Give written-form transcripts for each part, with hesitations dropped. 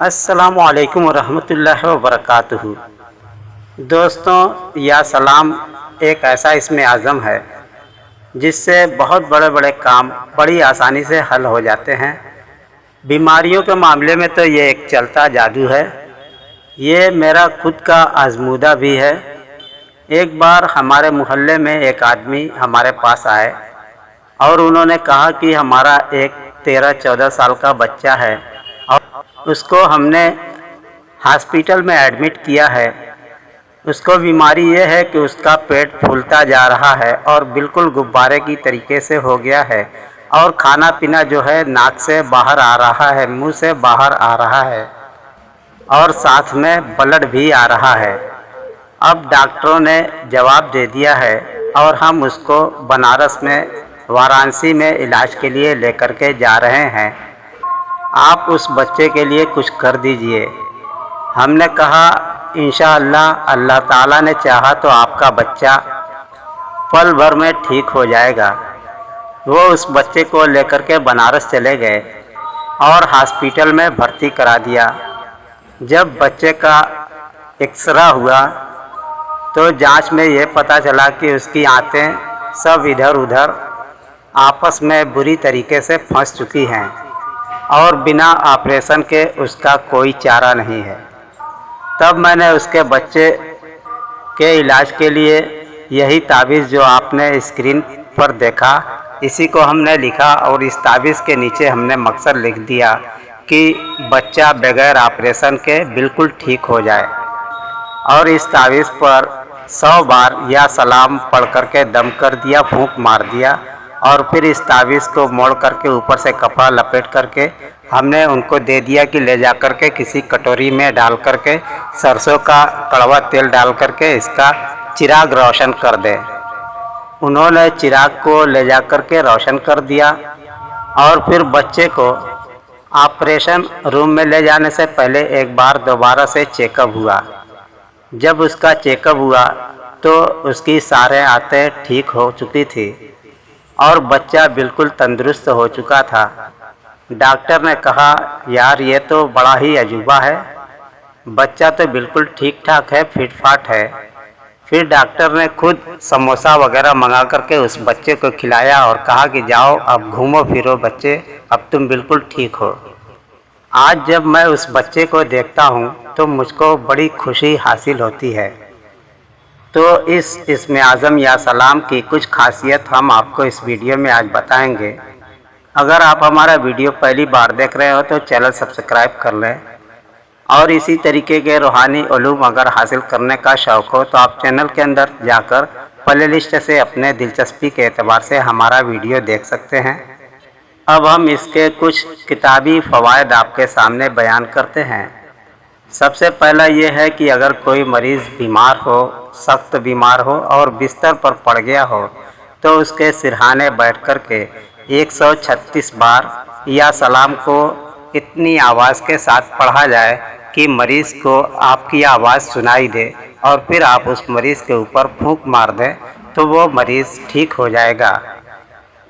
السلام علیکم ورحمۃ اللہ وبرکاتہ۔ دوستوں، یا سلام ایک ایسا اسم اعظم ہے جس سے بہت بڑے بڑے کام بڑی آسانی سے حل ہو جاتے ہیں۔ بیماریوں کے معاملے میں تو یہ ایک چلتا جادو ہے۔ یہ میرا خود کا آزمودہ بھی ہے۔ ایک بار ہمارے محلے میں ایک آدمی ہمارے پاس آئے اور انہوں نے کہا کہ ہمارا ایک 13-14 سال کا بچہ ہے اور اس کو ہم نے ہاسپٹل میں ایڈمٹ کیا ہے۔ اس کو بیماری یہ ہے کہ اس کا پیٹ پھولتا جا رہا ہے اور بالکل غبارے کی طریقے سے ہو گیا ہے، اور کھانا پینا جو ہے ناک سے باہر آ رہا ہے، منہ سے باہر آ رہا ہے، اور ساتھ میں بلڈ بھی آ رہا ہے۔ اب ڈاکٹروں نے جواب دے دیا ہے اور ہم اس کو بنارس میں وارانسی میں علاج کے لیے لے کر کے جا رہے ہیں۔ آپ اس بچے کے لیے کچھ کر دیجئے۔ ہم نے کہا انشاءاللہ اللہ تعالیٰ نے چاہا تو آپ کا بچہ پل بھر میں ٹھیک ہو جائے گا۔ وہ اس بچے کو لے کر کے بنارس چلے گئے اور ہاسپٹل میں بھرتی کرا دیا۔ جب بچے کا ایکسرے ہوا تو جانچ میں یہ پتہ چلا کہ اس کی آنتیں سب ادھر ادھر آپس میں بری طریقے سے پھنس چکی ہیں اور بنا آپریشن کے اس کا کوئی چارہ نہیں ہے۔ تب میں نے اس کے بچے کے علاج کے لیے یہی تعویذ جو آپ نے اسکرین پر دیکھا، اسی کو ہم نے لکھا اور اس تعویذ کے نیچے ہم نے مقصد لکھ دیا کہ بچہ بغیر آپریشن کے بالکل ٹھیک ہو جائے، اور اس تعویذ پر 100 بار یا سلام پڑھ کر کے دم کر دیا، پھونک مار دیا، اور پھر اس تعویذ کو موڑ کر کے اوپر سے کپڑا لپیٹ کر کے ہم نے ان کو دے دیا کہ لے جا کر کے کسی کٹوری میں ڈال کر کے سرسوں کا کڑوا تیل ڈال کر کے اس کا چراغ روشن کر دے۔ انہوں نے چراغ کو لے جا کر کے روشن کر دیا، اور پھر بچے کو آپریشن روم میں لے جانے سے پہلے ایک بار دوبارہ سے چیک اپ ہوا۔ جب اس کا چیک اپ ہوا تو اس کی سارے آنتیں ٹھیک ہو چکی تھی اور بچہ بالکل تندرست ہو چکا تھا۔ ڈاکٹر نے کہا یار یہ تو بڑا ہی عجوبہ ہے، بچہ تو بالکل ٹھیک ٹھاک ہے، فٹ فاٹ ہے۔ پھر ڈاکٹر نے خود سموسہ وغیرہ منگا کر کے اس بچے کو کھلایا اور کہا کہ جاؤ اب گھومو پھرو بچے، اب تم بالکل ٹھیک ہو۔ آج جب میں اس بچے کو دیکھتا ہوں تو مجھ کو بڑی خوشی حاصل ہوتی ہے۔ تو اس اسم اعظم یا سلام کی کچھ خاصیت ہم آپ کو اس ویڈیو میں آج بتائیں گے۔ اگر آپ ہمارا ویڈیو پہلی بار دیکھ رہے ہو تو چینل سبسکرائب کر لیں، اور اسی طریقے کے روحانی علوم اگر حاصل کرنے کا شوق ہو تو آپ چینل کے اندر جا کر پلے لسٹ سے اپنے دلچسپی کے اعتبار سے ہمارا ویڈیو دیکھ سکتے ہیں۔ اب ہم اس کے کچھ کتابی فوائد آپ کے سامنے بیان کرتے ہیں۔ سب سے پہلا یہ ہے کہ اگر کوئی مریض بیمار ہو، سخت بیمار ہو اور بستر پر پڑ گیا ہو تو اس کے سرہانے بیٹھ کر کے 136 بار یا سلام کو اتنی آواز کے ساتھ پڑھا جائے کہ مریض کو آپ کی آواز سنائی دے، اور پھر آپ اس مریض کے اوپر پھونک مار دیں تو وہ مریض ٹھیک ہو جائے گا۔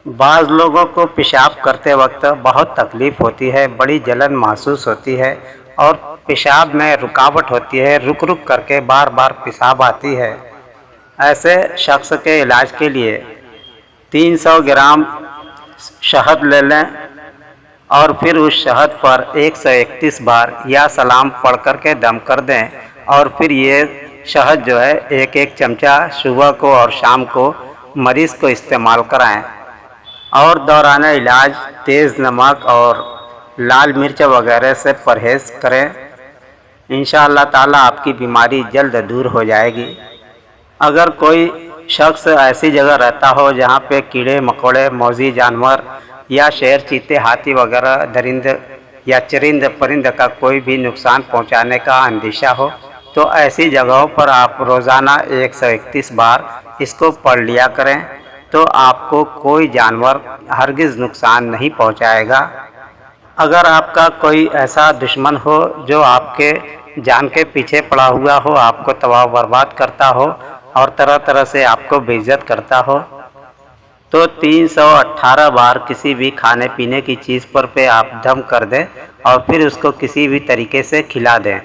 بعض لوگوں کو پیشاب کرتے وقت بہت تکلیف ہوتی ہے، بڑی جلن محسوس ہوتی ہے اور پیشاب میں رکاوٹ ہوتی ہے، رک رک کر کے بار بار پیشاب آتی ہے۔ ایسے شخص کے علاج کے لیے 300 گرام شہد لے لیں اور پھر اس شہد پر 131 بار یا سلام پڑھ کر کے دم کر دیں، اور پھر یہ شہد جو ہے ایک ایک چمچہ صبح کو اور شام کو مریض کو استعمال کرائیں، اور دوران علاج تیز نمک اور لال مرچ وغیرہ سے پرہیز کریں۔ انشاءاللہ تعالیٰ آپ کی بیماری جلد دور ہو جائے گی۔ اگر کوئی شخص ایسی جگہ رہتا ہو جہاں پہ کیڑے مکوڑے، موذی جانور یا شیر، چیتے، ہاتھی وغیرہ درند یا چرند پرند کا کوئی بھی نقصان پہنچانے کا اندیشہ ہو تو ایسی جگہوں پر آپ روزانہ 131 بار اس کو پڑھ لیا کریں، تو آپ کو کوئی جانور ہرگز نقصان نہیں پہنچائے گا۔ اگر آپ کا کوئی ایسا دشمن ہو جو آپ کے جان کے پیچھے پڑا ہوا ہو، آپ کو تباہ و برباد کرتا ہو اور طرح طرح سے آپ کو بے عزت کرتا ہو، تو 318 بار کسی بھی کھانے پینے کی چیز پر آپ دم کر دیں اور پھر اس کو کسی بھی طریقے سے کھلا دیں۔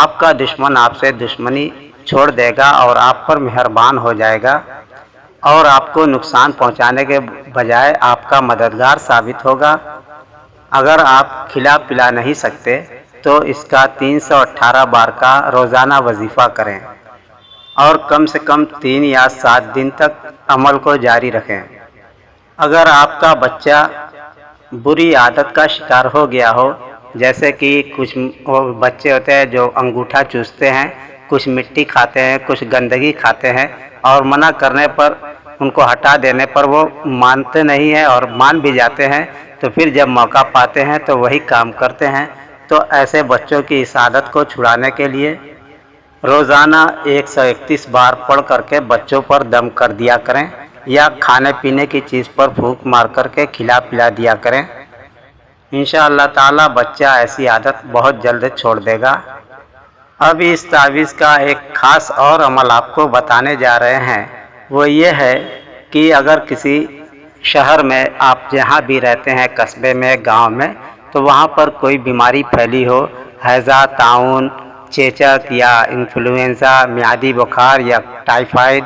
آپ کا دشمن آپ سے دشمنی چھوڑ دے گا اور آپ پر مہربان ہو جائے گا اور آپ کو نقصان پہنچانے کے بجائے آپ کا مددگار ثابت ہوگا۔ اگر آپ کھلا پلا نہیں سکتے تو اس کا 318 بار کا روزانہ وظیفہ کریں اور کم سے کم 3 یا 7 دن تک عمل کو جاری رکھیں۔ اگر آپ کا بچہ بری عادت کا شکار ہو گیا ہو، جیسے کہ کچھ بچے ہوتے ہیں جو انگوٹھا چوستے ہیں، کچھ مٹی کھاتے ہیں، کچھ گندگی کھاتے ہیں، اور منع کرنے پر، ان کو ہٹا دینے پر وہ مانتے نہیں ہیں اور مان بھی جاتے ہیں، تو پھر جب موقع پاتے ہیں تو وہی کام کرتے ہیں۔ تو ایسے بچوں کی اس عادت کو چھڑانے کے لیے روزانہ 131 بار پڑھ کر کے بچوں پر دم کر دیا کریں، یا کھانے پینے کی چیز پر پھونک مار کر کے کھلا پلا دیا کریں۔ انشاءاللہ تعالی بچہ ایسی عادت بہت جلد چھوڑ دے گا۔ اب اس تعویذ کا ایک خاص اور عمل آپ کو بتانے جا رہے ہیں، وہ یہ ہے کہ اگر کسی شہر میں آپ جہاں بھی رہتے ہیں، قصبے میں، گاؤں میں، تو وہاں پر کوئی بیماری پھیلی ہو، ہیضہ، طاعون، چیچک یا انفلوئنزا، میعادی بخار یا ٹائیفائڈ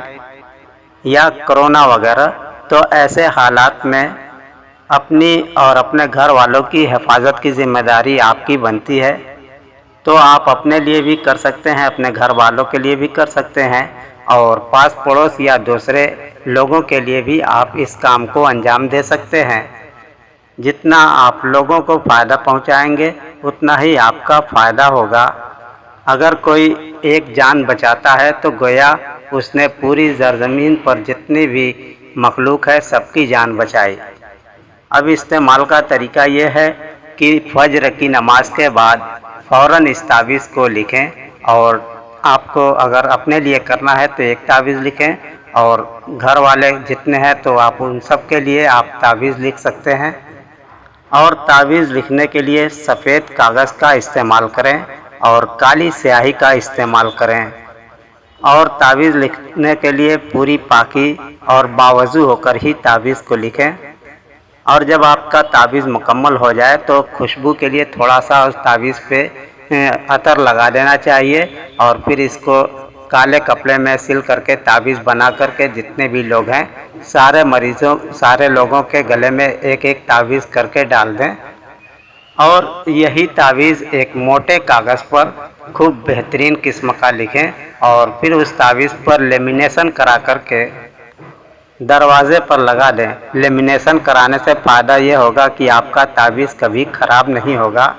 یا کرونا وغیرہ، تو ایسے حالات میں اپنی اور اپنے گھر والوں کی حفاظت کی ذمہ داری آپ کی بنتی ہے۔ تو آپ اپنے لیے بھی کر سکتے ہیں، اپنے گھر والوں کے لیے بھی کر سکتے ہیں، اور پاس پڑوس یا دوسرے لوگوں کے لیے بھی آپ اس کام کو انجام دے سکتے ہیں۔ جتنا آپ لوگوں کو فائدہ پہنچائیں گے اتنا ہی آپ کا فائدہ ہوگا۔ اگر کوئی ایک جان بچاتا ہے تو گویا اس نے پوری زرزمین پر جتنی بھی مخلوق ہے سب کی جان بچائی۔ اب استعمال کا طریقہ یہ ہے کہ فجر کی نماز کے بعد فوراً اس تعویذ کو لکھیں، اور آپ کو اگر اپنے لیے کرنا ہے تو ایک تعویذ لکھیں، اور گھر والے جتنے ہیں تو آپ ان سب کے لیے آپ تعویذ لکھ سکتے ہیں۔ اور تعویذ لکھنے کے لیے سفید کاغذ کا استعمال کریں اور کالی سیاہی کا استعمال کریں، اور تعویذ لکھنے کے لیے پوری پاکی اور باوضو ہو کر ہی تعویذ کو لکھیں۔ اور جب آپ کا تعویذ مکمل ہو جائے تو خوشبو کے لیے تھوڑا سا اس تعویذ پہ عطر لگا دینا چاہیے، اور پھر اس کو کالے کپڑے میں سل کر کے تعویذ بنا کر کے جتنے بھی لوگ ہیں سارے لوگوں کے گلے میں ایک ایک تعویذ کر کے ڈال دیں، اور یہی تعویذ ایک موٹے کاغذ پر خوب بہترین قسم کا لکھیں، اور پھر اس تعویذ پر لیمینیشن کرا کر کے دروازے پر لگا دیں۔ لیمینیشن کرانے سے فائدہ یہ ہوگا کہ آپ کا تعویذ کبھی خراب نہیں ہوگا۔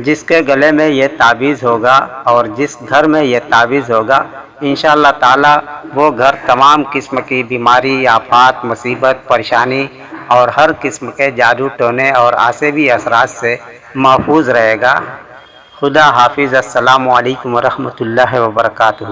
جس کے گلے میں یہ تعویذ ہوگا اور جس گھر میں یہ تعویذ ہوگا، انشاءاللہ تعالی وہ گھر تمام قسم کی بیماری، آفات، مصیبت، پریشانی اور ہر قسم کے جادو ٹونے اور عصبی اثرات سے محفوظ رہے گا۔ خدا حافظ۔ السلام علیکم ورحمۃ اللہ وبرکاتہ۔